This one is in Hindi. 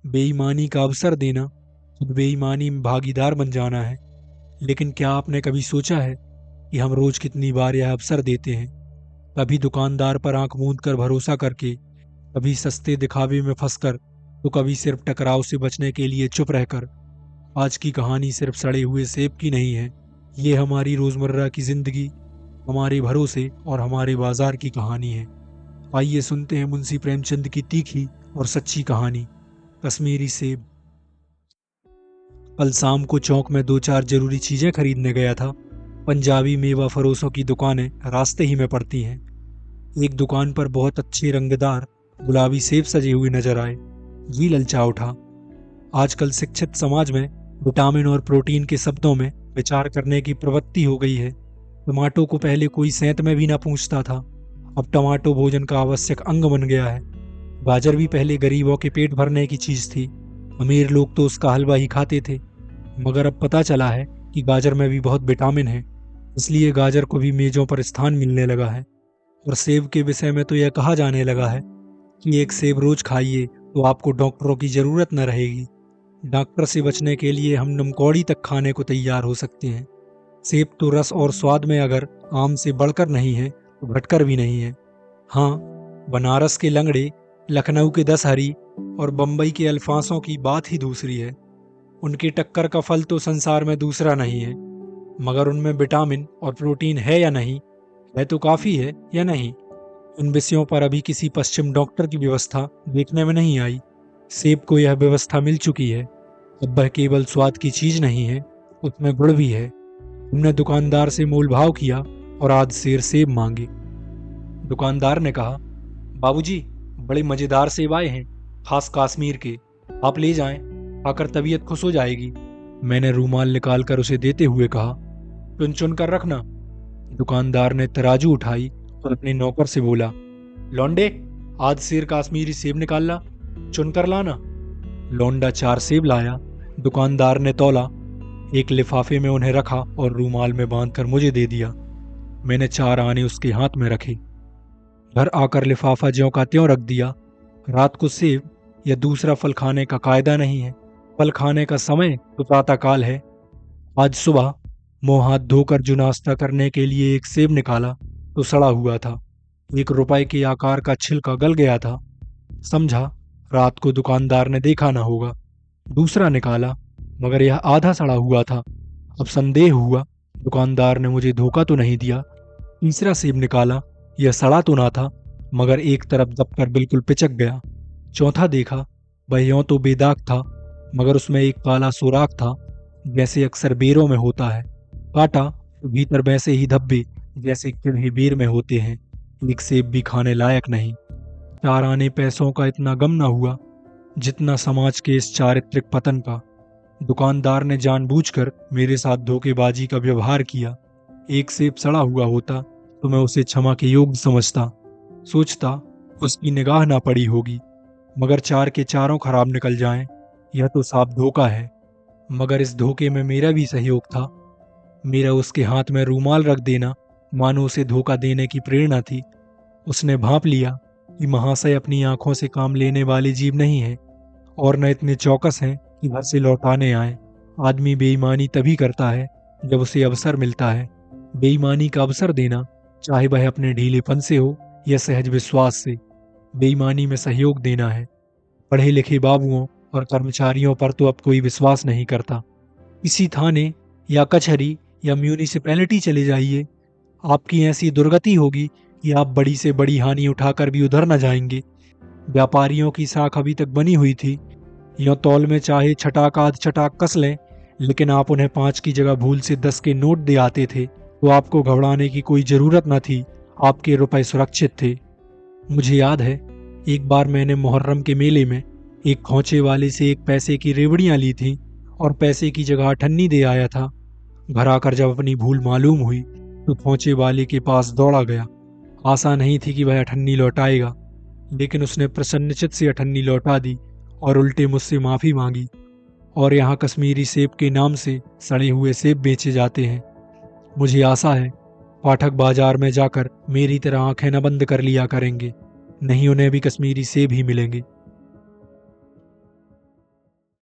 बेईमानी का अवसर देना, खुद बेईमानी में भागीदार बन जाना है। लेकिन क्या आपने कभी सोचा है कि हम रोज कितनी बार यह अवसर देते हैं? कभी दुकानदार पर आंख मूंद कर भरोसा करके, कभी सस्ते दिखावे में फंसकर, तो कभी सिर्फ टकराव से बचने के लिए चुप रहकर। आज की कहानी सिर्फ सड़े हुए सेब की नहीं है। ये हमारी रोजमर्रा की जिंदगी, हमारे भरोसे और हमारे बाजार की कहानी है। आइए सुनते हैं मुंशी प्रेमचंद की तीखी और सच्ची कहानी, कश्मीरी सेब। कल शाम को चौक में 2-4 जरूरी चीजें खरीदने गया था। पंजाबी मेवा फरोशों की दुकानें रास्ते ही में पड़ती हैं। एक दुकान पर बहुत अच्छे रंगदार गुलाबी सेब सजे हुए नजर आए। जी ललचा उठा। आजकल शिक्षित समाज में विटामिन और प्रोटीन के शब्दों में विचार करने की प्रवृत्ति हो गई है। टमाटो को पहले कोई सेंत में भी ना पूछता था, अब टमाटो भोजन का आवश्यक अंग बन गया है। गाजर भी पहले गरीबों के पेट भरने की चीज थी, अमीर लोग तो उसका हलवा ही खाते थे। मगर अब पता चला है कि गाजर में भी बहुत विटामिन है, इसलिए गाजर को भी मेजों पर स्थान मिलने लगा है। और सेब के विषय में तो यह कहा जाने लगा है कि एक सेब रोज खाइए तो आपको डॉक्टरों की जरूरत न रहेगी। डॉक्टर से बचने के लिए हम नमकौड़ी तक खाने को तैयार हो सकते हैं। सेब तो रस और स्वाद में अगर आम से बढ़कर नहीं है तो घटकर भी नहीं है। हाँ, बनारस के लंगड़े, लखनऊ के दशहरी और बम्बई के अल्फांसों की बात ही दूसरी है। उनकी टक्कर का फल तो संसार में दूसरा नहीं है। मगर उनमें विटामिन और प्रोटीन है या नहीं, है तो काफी है या नहीं, इन विषयों पर अभी किसी पश्चिम डॉक्टर की व्यवस्था देखने में नहीं आई। सेब को यह व्यवस्था मिल चुकी है। अब वह केवल स्वाद की चीज नहीं है, उसमें गुण भी है। हमने दुकानदार से मोल भाव किया और आज सेर सेब मांगे। दुकानदार ने कहा, बाबूजी, बड़े मजेदार सेब आए हैं, खास कश्मीर के, आप ले जाएं, खाकर तबीयत खुश हो जाएगी। मैंने रूमाल निकालकर उसे देते हुए कहा, चुन चुन कर रखना। दुकानदार ने तराजू उठाई और अपने नौकर से बोला, लौंडे, आज सेर कश्मीरी सेब निकाल ला, चुनकर लाना। लौंडा 4 सेब लाया। दुकानदार ने तौला, एक लिफाफे में उन्हें रखा और रूमाल में बांधकर मुझे दे दिया। मैंने 4 आने उसके हाथ में रखे। घर आकर लिफाफा ज्यों का त्यों रख दिया। रात को सेब या दूसरा फल खाने का कायदा नहीं है, फल खाने का समय तो प्रातःकाल है। आज सुबह मुंह हाथ धोकर जो नाश्ता करने के लिए एक सेब निकाला तो सड़ा हुआ था। 1 रुपए के आकार का छिलका गल गया था। समझा रात को दुकानदार ने देखा ना होगा। दूसरा निकाला, मगर यह आधा सड़ा हुआ था। अब संदेह हुआ दुकानदार ने मुझे धोखा तो नहीं दिया। तीसरा सेब निकाला, यह सड़ा तो ना था, मगर एक तरफ दबकर बिल्कुल पिचक गया। चौथा देखा, वह यों तो बेदाग था, मगर उसमें एक काला सुराख था, जैसे अक्सर बेरों में होता है। काटा तो भीतर वैसे ही धब्बे जैसे किन्हीं बेर में होते हैं। एक सेब भी खाने लायक नहीं। 4 आने पैसों का इतना गम न हुआ जितना समाज के इस चारित्रिक पतन का। दुकानदार ने जानबूझकर मेरे साथ धोखेबाजी का व्यवहार किया। एक सेब सड़ा हुआ होता तो मैं उसे क्षमा के योग्य समझता, सोचता उसकी निगाह ना पड़ी होगी। मगर 4 के चारों खराब निकल जाएं, यह तो साफ धोखा है। मगर इस धोखे में मेरा भी सहयोग था। मेरा उसके हाथ में रूमाल रख देना मानो उसे धोखा देने की प्रेरणा थी। उसने भांप लिया कि महाशय अपनी आंखों से काम लेने वाले जीव नहीं है और न इतने चौकस हैं कि घर से लौटाने आए। आदमी बेईमानी तभी करता है जब उसे अवसर मिलता है। बेईमानी का अवसर देना, चाहे वह अपने ढीलेपन से हो या सहज विश्वास से, बेईमानी में सहयोग देना है। पढ़े लिखे बाबुओं और कर्मचारियों पर तो अब कोई विश्वास नहीं करता। किसी थाने या कचहरी या म्यूनिसिपैलिटी चले जाइए, आपकी ऐसी दुर्गति होगी कि आप बड़ी से बड़ी हानि उठाकर भी उधर न जाएंगे। व्यापारियों की साख अभी तक बनी हुई थी। यों तौल में चाहे छटाक आध छटाक कस लें, लेकिन आप उन्हें 5 की जगह भूल से 10 के नोट दे आते थे तो आपको घबराने की कोई जरूरत न थी। आपके रुपए सुरक्षित थे। मुझे याद है, एक बार मैंने मुहर्रम के मेले में एक खोंचे वाले से 1 पैसे की रेवड़ियां ली थी और पैसे की जगह अठन्नी दे आया था। घर आकर जब अपनी भूल मालूम हुई तो खोंचे वाले के पास दौड़ा गया। आशा नहीं थी कि वह अठन्नी लौटाएगा, लेकिन उसने प्रसन्नचित से अठन्नी लौटा दी और उल्टे मुझसे माफी मांगी। और यहाँ कश्मीरी सेब के नाम से सड़े हुए सेब बेचे जाते हैं। मुझे आशा है पाठक बाजार में जाकर मेरी तरह आंखें न बंद कर लिया करेंगे, नहीं उन्हें भी कश्मीरी सेब ही मिलेंगे।